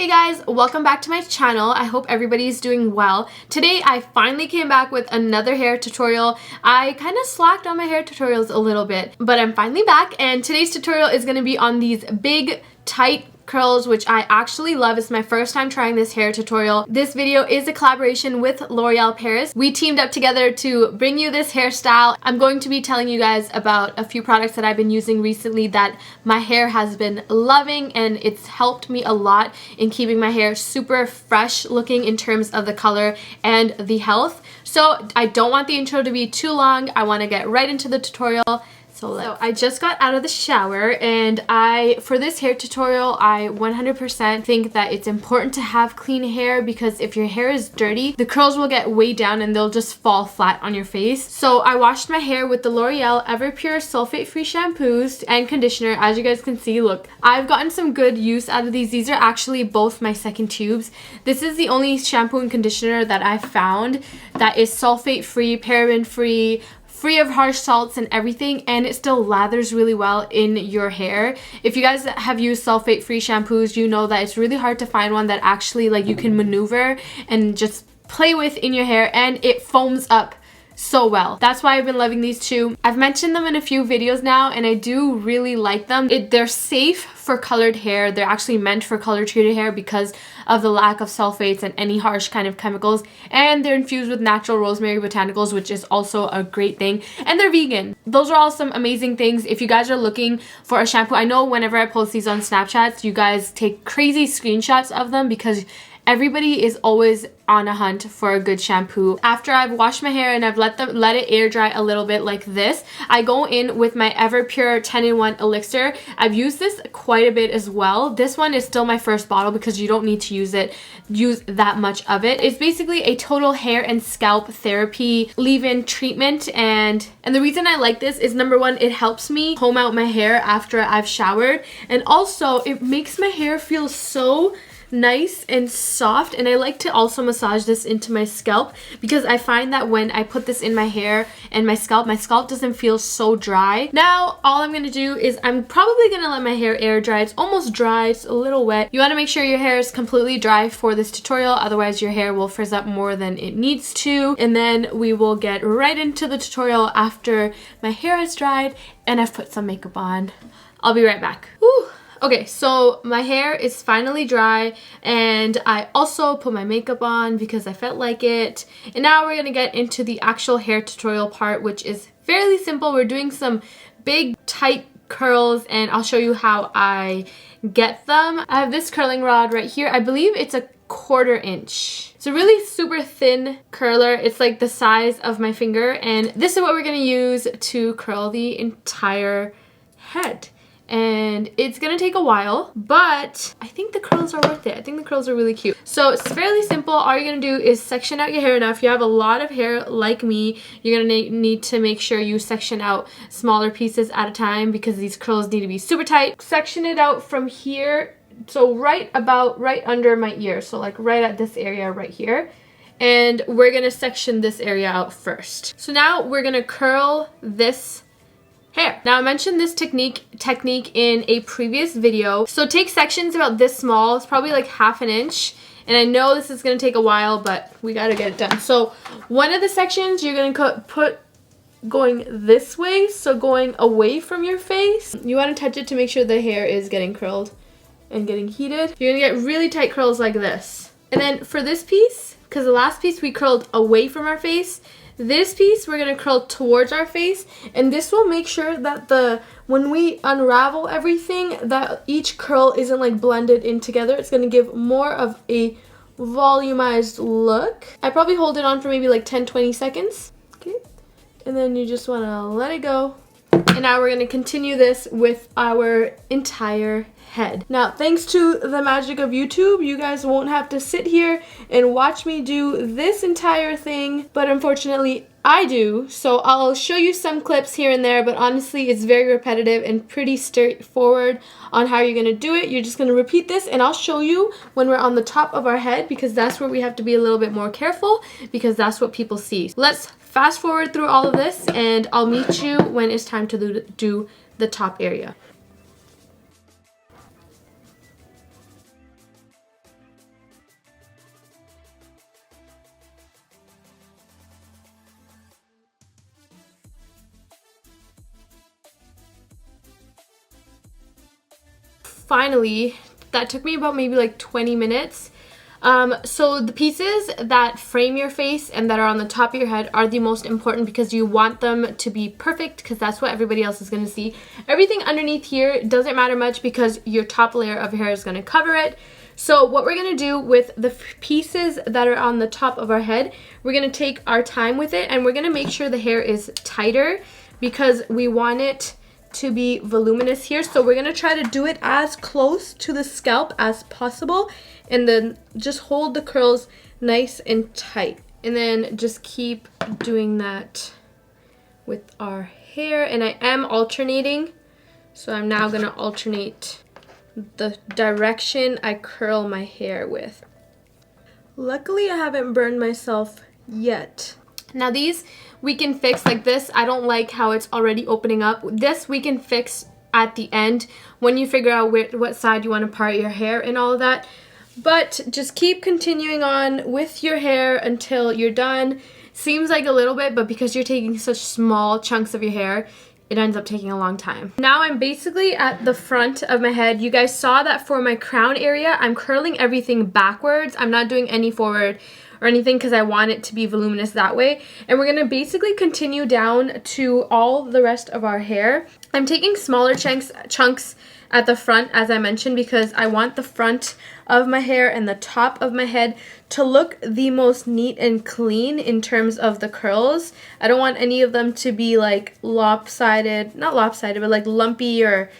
Hey guys, welcome back to my channel. I hope everybody's doing well. Today I finally came back with another hair tutorial. I kind of slacked on my hair tutorials a little bit, but I'm finally back, and today's tutorial is going to be on these big, tight curls, which I actually love. It's my first time trying this hair tutorial. This video is a collaboration with L'Oreal Paris. We teamed up together to bring you this hairstyle. I'm going to be telling you guys about a few products that I've been using recently that my hair has been loving, and it's helped me a lot in keeping my hair super fresh looking in terms of the color and the health. So I don't want the intro to be too long. I want to get right into the tutorial. So I just got out of the shower, and for this hair tutorial, I 100% think that it's important to have clean hair, because if your hair is dirty, the curls will get way down and they'll just fall flat on your face. So I washed my hair with the L'Oreal EverPure sulfate-free shampoos and conditioner. As you guys can see, look, I've gotten some good use out of these. These are actually both my second tubes. This is the only shampoo and conditioner that I've found that is sulfate-free, paraben-free, free of harsh salts and everything, and it still lathers really well in your hair. If you guys have used sulfate-free shampoos, you know that it's really hard to find one that actually you can maneuver and just play with in your hair, and it foams up so well. That's why I've been loving these two. I've mentioned them in a few videos now, and I do really like them. They're safe for colored hair. They're actually meant for color treated hair because of the lack of sulfates and any harsh kind of chemicals, and they're infused with natural rosemary botanicals, which is also a great thing, and they're vegan. Those are all some amazing things. If you guys are looking for a shampoo, I know whenever I post these on Snapchat, you guys take crazy screenshots of them because everybody is always on a hunt for a good shampoo. After I've washed my hair and I've let it air dry a little bit like this, I go in with my EverPure 10-in-1 Elixir. I've used this quite a bit as well. This one is still my first bottle because you don't need to use that much of it. It's basically a total hair and scalp therapy leave-in treatment, and the reason I like this is, number one, it helps me comb out my hair after I've showered, and also it makes my hair feel so nice and soft. And I like to also massage this into my scalp, because I find that when I put this in my hair and my scalp doesn't feel so dry. Now all I'm gonna do is I'm probably gonna let my hair air dry. It's almost dry, it's a little wet. You want to make sure your hair is completely dry for this tutorial, otherwise your hair will frizz up more than it needs to. And then we will get right into the tutorial after my hair has dried and I've put some makeup on. I'll be right back. Whew. Okay, so my hair is finally dry, and I also put my makeup on because I felt like it. And now we're gonna get into the actual hair tutorial part, which is fairly simple. We're doing some big, tight curls, and I'll show you how I get them. I have this curling rod right here. I believe it's a 1/4 inch. It's a really super thin curler. It's like the size of my finger, and this is what we're gonna use to curl the entire head. And it's gonna take a while, but I think the curls are worth it. I think the curls are really cute. So it's fairly simple. All you're gonna do is section out your hair. Now, if you have a lot of hair like me, you're gonna need to make sure you section out smaller pieces at a time, because these curls need to be super tight. Section it out from here, so right under my ear, so like right at this area right here. And we're gonna section this area out first. So now we're gonna curl this hair. Now, I mentioned this technique in a previous video. So take sections about this small. It's probably like 1/2 inch. And I know this is going to take a while, but we got to get it done. So one of the sections you're going to put going this way, so going away from your face. You want to touch it to make sure the hair is getting curled and getting heated. You're going to get really tight curls like this. And then for this piece, because the last piece we curled away from our face, this piece we're going to curl towards our face, and this will make sure that when we unravel everything, that each curl isn't like blended in together. It's going to give more of a volumized look. I probably hold it on for maybe like 10-20 seconds. Okay, and then you just want to let it go. And now we're going to continue this with our entire head. Now, thanks to the magic of YouTube, you guys won't have to sit here and watch me do this entire thing, but unfortunately I do. So I'll show you some clips here and there, but honestly it's very repetitive and pretty straightforward on how you're gonna do it. You're just gonna repeat this, and I'll show you when we're on the top of our head, because that's where we have to be a little bit more careful, because that's what people see. Let's fast forward through all of this, and I'll meet you when it's time to do the top area. finally, that took me about maybe like 20 minutes. So the pieces that frame your face and that are on the top of your head are the most important because you want them to be perfect because that's what everybody else is going to see. Everything underneath here doesn't matter much because your top layer of hair is going to cover it. So what we're going to do with the pieces that are on the top of our head, we're going to take our time with it and we're going to make sure the hair is tighter because we want it to be voluminous here. So we're going to try to do it as close to the scalp as possible and then just hold the curls nice and tight. And then just keep doing that with our hair. And I am alternating. So I'm now going to alternate the direction I curl my hair with. Luckily, I haven't burned myself yet. Now these we can fix like this. I don't like how it's already opening up. This we can fix at the end when you figure out what side you want to part your hair and all of that. But just keep continuing on with your hair until you're done. Seems like a little bit, but because you're taking such small chunks of your hair, it ends up taking a long time. Now I'm basically at the front of my head. You guys saw that for my crown area, I'm curling everything backwards. I'm not doing any forward or anything because I want it to be voluminous that way. And we're gonna basically continue down to all the rest of our hair. I'm taking smaller chunks at the front, as I mentioned, because I want the front of my hair and the top of my head to look the most neat and clean in terms of the curls. I don't want any of them to be like lopsided, not lopsided, but like lumpy or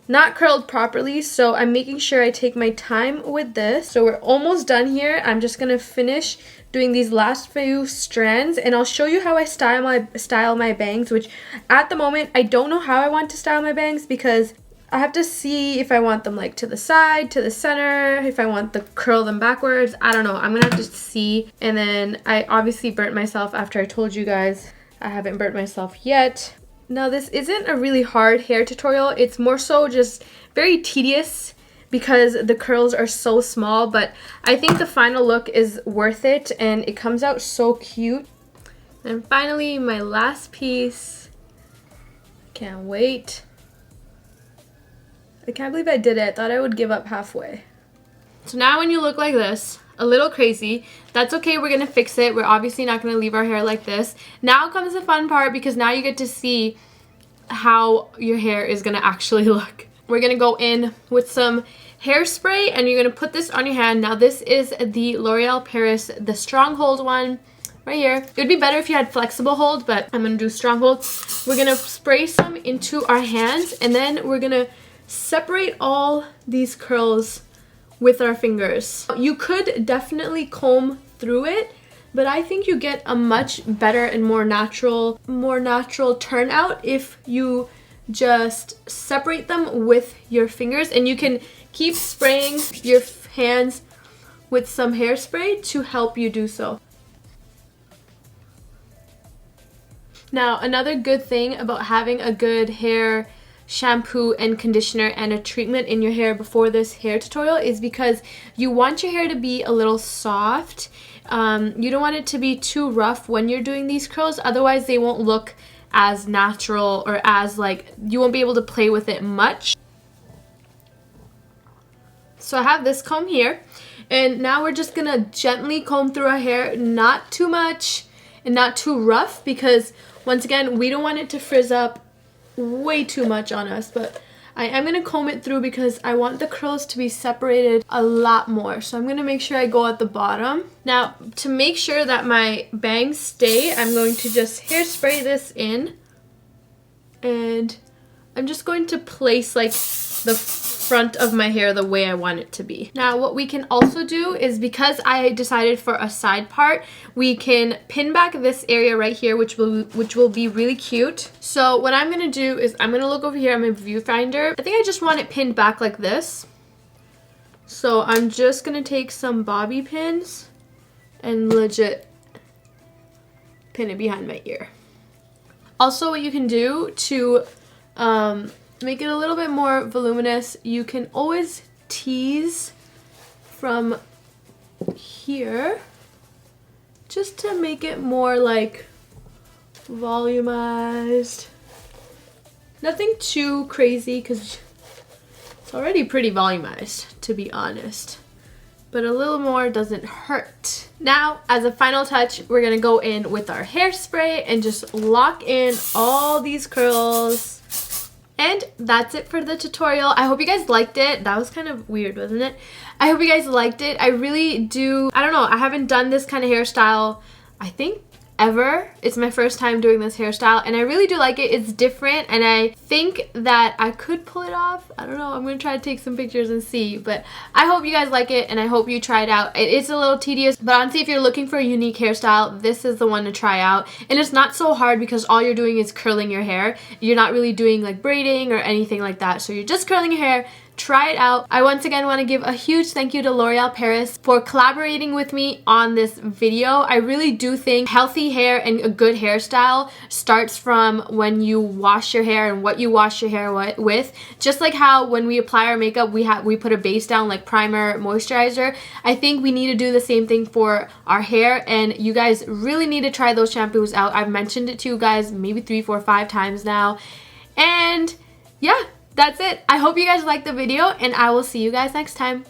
not curled properly. So I'm making sure I take my time with this. So we're almost done here. I'm just gonna finish doing these last few strands and I'll show you how I style my bangs, which at the moment I don't know how I want to style my bangs because I have to see if I want them like to the side, to the center, if I want to curl them backwards. I don't know. I'm gonna have to see. And then I obviously burnt myself after I told you guys I haven't burnt myself yet. Now this isn't a really hard hair tutorial. It's more so just very tedious because the curls are so small, but I think the final look is worth it and it comes out so cute. And finally, my last piece. Can't wait. I can't believe I did it. I thought I would give up halfway. So now when you look like this, a little crazy, that's okay, we're gonna fix it. We're obviously not gonna leave our hair like this. Now comes the fun part because now you get to see how your hair is gonna actually look. We're gonna go in with some hairspray and you're gonna put this on your hand. Now this is the L'Oreal Paris, the Stronghold one right here. It would be better if you had flexible hold, but I'm gonna do Stronghold. We're gonna spray some into our hands and then we're gonna separate all these curls with our fingers. You could definitely comb through it, but I think you get a much better and more natural turnout if you just separate them with your fingers, and you can keep spraying your hands with some hairspray to help you do so. Now, another good thing about having a good hair shampoo and conditioner and a treatment in your hair before this hair tutorial is because you want your hair to be a little soft. You don't want it to be too rough when you're doing these curls, otherwise they won't look as natural or as like, you won't be able to play with it much. So I have this comb here and now we're just gonna gently comb through our hair, not too much and not too rough because once again we don't want it to frizz up way too much on us, but I am going to comb it through because I want the curls to be separated a lot more. So I'm going to make sure I go at the bottom. Now to make sure that my bangs stay, I'm going to just hairspray this in and I'm just going to place like the front of my hair the way I want it to be. Now what we can also do is, because I decided for a side part, we can pin back this area right here, which will be really cute. So what I'm gonna do is I'm gonna look over here on my viewfinder. I think I just want it pinned back like this. So I'm just gonna take some bobby pins and legit pin it behind my ear. Also, what you can do to make it a little bit more voluminous, you can always tease from here just to make it more like volumized. Nothing too crazy because It's already pretty volumized, to be honest. But a little more doesn't hurt. Now, as a final touch, we're gonna go in with our hairspray and just lock in all these curls. And that's it for the tutorial. I hope you guys liked it. That was kind of weird, wasn't it? I hope you guys liked it. I really do. I don't know. I haven't done this kind of hairstyle, I think, ever. It's my first time doing this hairstyle and I really do like it. It's different and I think that I could pull it off. I don't know. I'm going to try to take some pictures and see, but I hope you guys like it and I hope you try it out. It is a little tedious, but honestly, if you're looking for a unique hairstyle, this is the one to try out. And it's not so hard because all you're doing is curling your hair. You're not really doing like braiding or anything like that. So you're just curling your hair. Try it out. I once again want to give a huge thank you to L'Oreal Paris for collaborating with me on this video. I really do think healthy hair and a good hairstyle starts from when you wash your hair and what you wash your hair with. Just like how when we apply our makeup, we put a base down like primer, moisturizer. I think we need to do the same thing for our hair and you guys really need to try those shampoos out. I've mentioned it to you guys maybe 3, 4, 5 times now. And yeah. That's it. I hope you guys liked the video and I will see you guys next time.